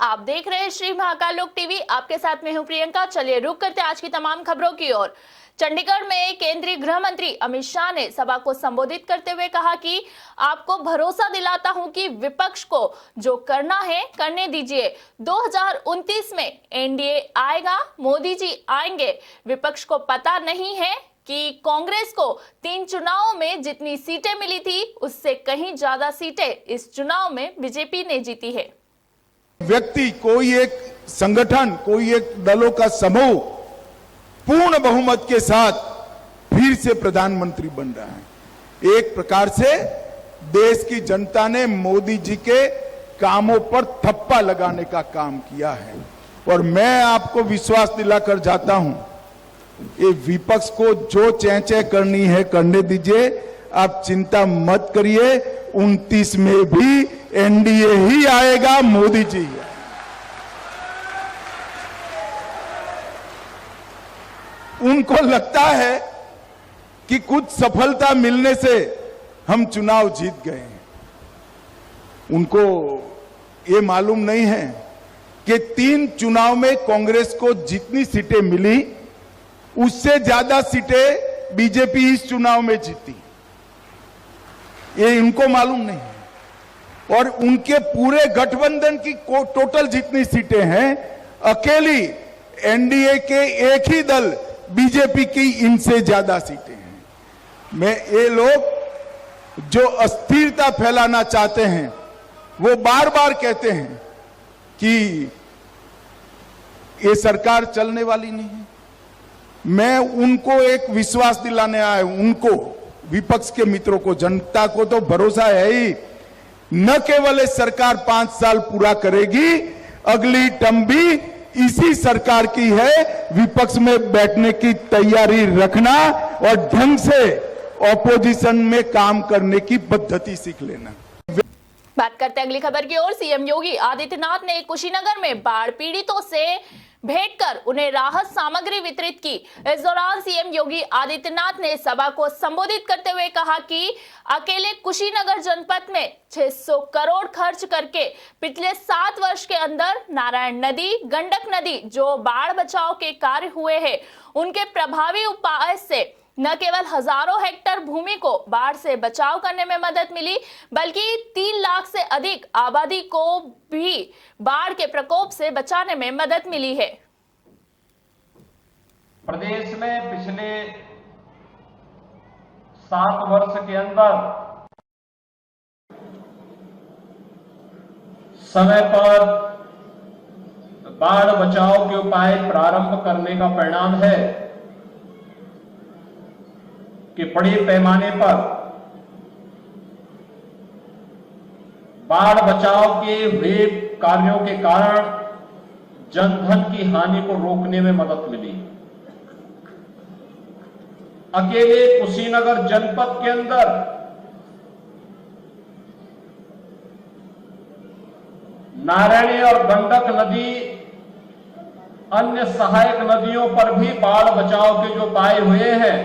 आप देख रहे हैं श्री महाकाल लोक टीवी। आपके साथ में हूं प्रियंका। चलिए रुक करते आज की तमाम खबरों की ओर। चंडीगढ़ में केंद्रीय गृह मंत्री अमित शाह ने सभा को संबोधित करते हुए कहा कि आपको भरोसा दिलाता हूं कि विपक्ष को जो करना है करने दीजिए। 2029 में एनडीए आएगा, मोदी जी आएंगे। विपक्ष को पता नहीं है कि कांग्रेस को 3 चुनावों में जितनी सीटें मिली थी उससे कहीं ज्यादा सीटें इस चुनाव में बीजेपी ने जीती है। व्यक्ति, कोई एक संगठन, कोई एक दलों का समूह पूर्ण बहुमत के साथ फिर से प्रधानमंत्री बन रहा है। एक प्रकार से देश की जनता ने मोदी जी के कामों पर थप्पा लगाने का काम किया है और मैं आपको विश्वास दिलाकर जाता हूं, ये विपक्ष को जो चेंचे करनी है करने दीजिए। आप चिंता मत करिए, 29 में भी एनडीए ही आएगा, मोदी जी ही। उनको लगता है कि कुछ सफलता मिलने से हम चुनाव जीत गए हैं। उनको ये मालूम नहीं है कि 3 चुनाव में कांग्रेस को जितनी सीटें मिली उससे ज्यादा सीटें बीजेपी इस चुनाव में जीती। ये इनको मालूम नहीं है। और उनके पूरे गठबंधन की टोटल जितनी सीटें हैं, अकेली एनडीए के एक ही दल बीजेपी की इनसे ज्यादा सीटें हैं। मैं ये लोग जो अस्थिरता फैलाना चाहते हैं वो बार बार कहते हैं कि ये सरकार चलने वाली नहीं है। मैं उनको एक विश्वास दिलाने आया हूं, उनको, विपक्ष के मित्रों को, जनता को तो भरोसा है ही। न केवल सरकार 5 साल पूरा करेगी, अगली टर्म भी इसी सरकार की है। विपक्ष में बैठने की तैयारी रखना और ढंग से ऑपोजिशन में काम करने की पद्धति सीख लेना। बात करते हैं अगली खबर की ओर। सीएम योगी आदित्यनाथ ने कुशीनगर में बाढ़ पीड़ितों से भेंट कर उन्हें राहत सामग्री वितरित की। इस दौरान सीएम योगी आदित्यनाथ ने सभा को संबोधित करते हुए कहा कि अकेले कुशीनगर जनपद में 600 करोड़ खर्च करके पिछले 7 वर्ष के अंदर नारायण नदी, गंडक नदी जो बाढ़ बचाव के कार्य हुए हैं, उनके प्रभावी उपाय से न केवल हजारों हेक्टेयर भूमि को बाढ़ से बचाव करने में मदद मिली, बल्कि 3 लाख से अधिक आबादी को भी बाढ़ के प्रकोप से बचाने में मदद मिली है। प्रदेश में पिछले 7 वर्ष के अंदर समय पर बाढ़ बचाव के उपाय प्रारंभ करने का परिणाम है कि बड़े पैमाने पर बाढ़ बचाव के हुए कार्यों के कारण जनधन की हानि को रोकने में मदद मिली। अकेले कुशीनगर जनपद के अंदर नारायणी और गंडक नदी, अन्य सहायक नदियों पर भी बाढ़ बचाव के जो उपाय हुए हैं,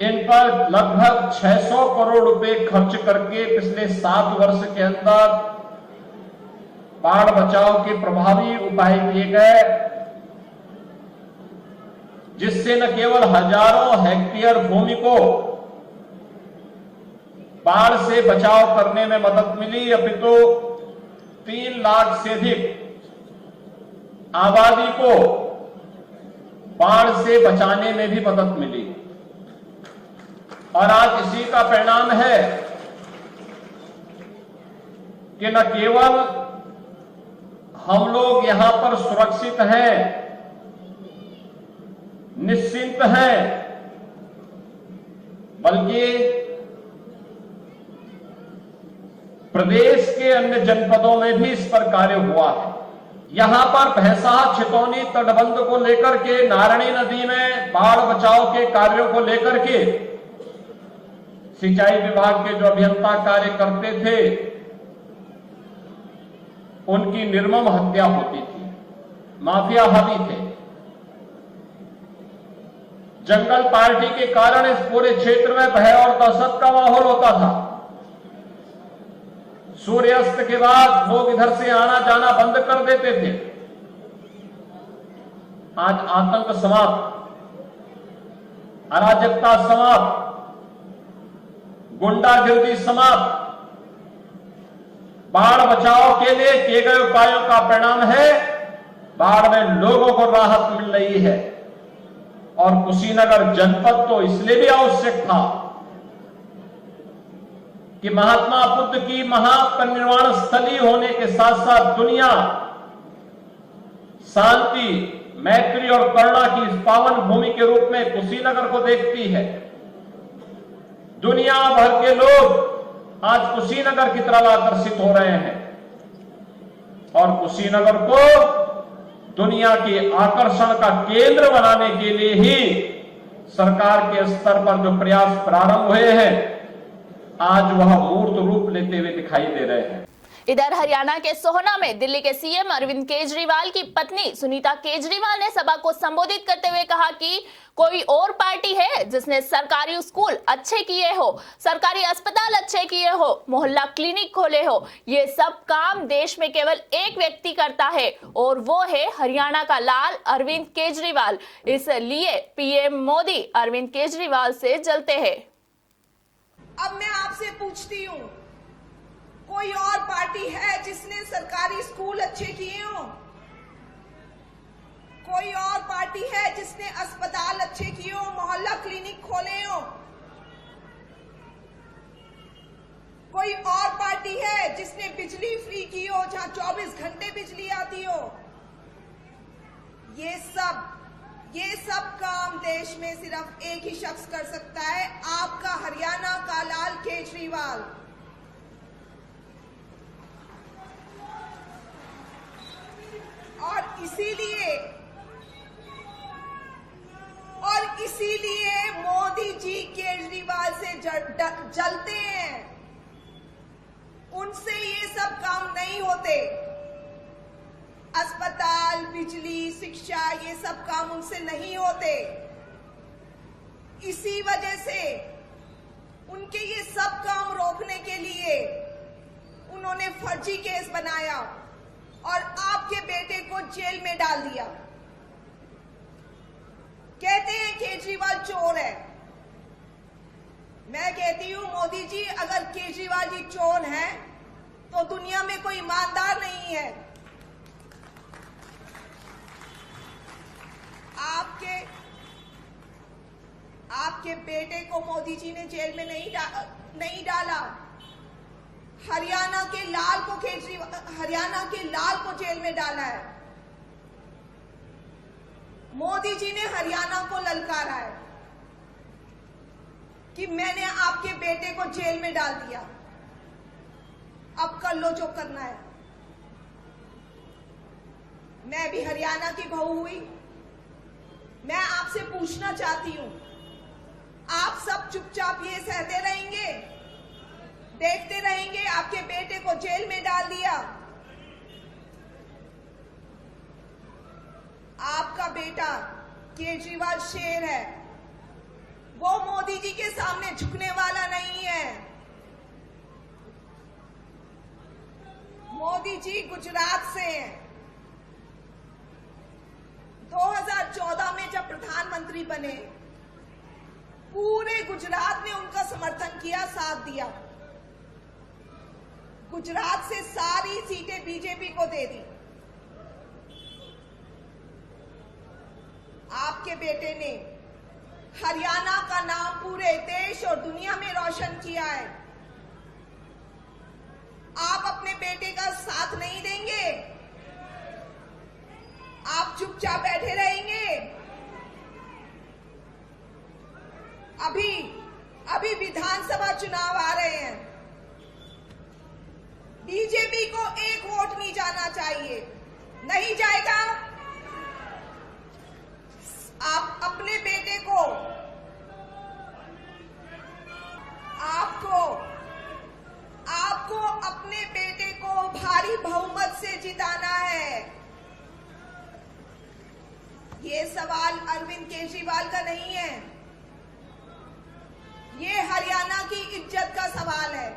इन पर लगभग 600 करोड़ रुपए खर्च करके पिछले 7 वर्ष के अंदर बाढ़ बचाव के प्रभावी उपाय किए गए, जिससे न केवल हजारों हेक्टेयर भूमि को बाढ़ से बचाव करने में मदद मिली, अपितु 3 लाख से अधिक आबादी को बाढ़ से बचाने में भी मदद मिली। और आज इसी का परिणाम है कि न केवल हम लोग यहां पर सुरक्षित हैं, निश्चिंत हैं, बल्कि प्रदेश के अन्य जनपदों में भी इस पर कार्य हुआ है। यहां पर भैंसा छितौनी तटबंध को लेकर के, नारायणी नदी में बाढ़ बचाव के कार्यों को लेकर के सिंचाई विभाग के जो अभियंता कार्य करते थे, उनकी निर्मम हत्या होती थी, माफिया हावी थे। जंगल पार्टी के कारण इस पूरे क्षेत्र में भय और दहशत का माहौल होता था। सूर्यास्त के बाद लोग इधर से आना जाना बंद कर देते थे। आज आतंक समाप्त, अराजकता समाप्त, गुंडागिर्दी समाप्त, बाढ़ बचाव के लिए किए गए उपायों का परिणाम है बाढ़ में लोगों को राहत मिल रही है। और कुशीनगर जनपद तो इसलिए भी आवश्यक था कि महात्मा बुद्ध की महापरिनिर्वाण स्थली होने के साथ साथ दुनिया शांति, मैत्री और करुणा की इस पावन भूमि के रूप में कुशीनगर को देखती है। दुनिया भर के लोग आज कुशीनगर की तरफ आकर्षित हो रहे हैं और कुशीनगर को दुनिया के आकर्षण का केंद्र बनाने के लिए ही सरकार के स्तर पर जो प्रयास प्रारंभ हुए हैं आज वह मूर्त रूप लेते हुए दिखाई दे रहे हैं। इधर हरियाणा के सोहना में दिल्ली के सीएम अरविंद केजरीवाल की पत्नी सुनीता केजरीवाल ने सभा को संबोधित करते हुए कहा कि कोई और पार्टी है जिसने सरकारी स्कूल अच्छे किए हो, सरकारी अस्पताल अच्छे किए हो, मोहल्ला क्लिनिक खोले हो। ये सब काम देश में केवल एक व्यक्ति करता है और वो है हरियाणा का लाल अरविंद केजरीवाल। इसलिए पीएम मोदी अरविंद केजरीवाल से जलते हैं। अब मैं आपसे पूछती हूँ, कोई और पार्टी है जिसने सरकारी स्कूल अच्छे किए हो? कोई और पार्टी है जिसने अस्पताल अच्छे किए हो, मोहल्ला क्लिनिक खोले हो? कोई और पार्टी है जिसने बिजली फ्री की हो, जहां 24 घंटे बिजली आती हो? ये सब काम देश में सिर्फ एक ही शख्स कर सकता है, आपका हरियाणा का लाल केजरीवाल। और इसीलिए मोदी जी केजरीवाल से जलते हैं। उनसे ये सब काम नहीं होते। अस्पताल, बिजली, शिक्षा, ये सब काम उनसे नहीं होते। इसी वजह से उनके ये सब काम रोकने के लिए उन्होंने फर्जी केस बनाया और आपके बेटे को जेल में डाल दिया। कहते हैं केजरीवाल चोर है। मैं कहती हूं मोदी जी, अगर केजरीवाल जी चोर हैं तो दुनिया में कोई ईमानदार नहीं है। आपके बेटे को मोदी जी ने जेल में नहीं डाला। हरियाणा के लाल को जेल में डाला है। मोदी जी ने हरियाणा को ललकारा है कि मैंने आपके बेटे को जेल में डाल दिया, अब कर लो जो करना है। मैं भी हरियाणा की बहू हुई। मैं आपसे पूछना चाहती हूं, आप सब चुपचाप ये सहते रहेंगे, देखते रहेंगे आपके बेटे को जेल में डाल दिया? आपका बेटा केजरीवाल शेर है, वो मोदी जी के सामने झुकने वाला नहीं है। मोदी जी गुजरात से हैं। 2014 में जब प्रधानमंत्री बने, पूरे गुजरात ने उनका समर्थन किया, साथ दिया। गुजरात से सारी सीटें बीजेपी को दे दी। आपके बेटे ने हरियाणा का नाम पूरे देश और दुनिया में रोशन किया है। आप अपने बेटे का साथ नहीं देंगे? आप चुपचाप बैठे रहेंगे? अभी विधानसभा चुनाव आ रहे हैं। बीजेपी को एक वोट नहीं जाना चाहिए, नहीं जाएगा। आप अपने बेटे को, आपको अपने बेटे को भारी बहुमत से जिताना है। ये सवाल अरविंद केजरीवाल का नहीं है, ये हरियाणा की इज्जत का सवाल है।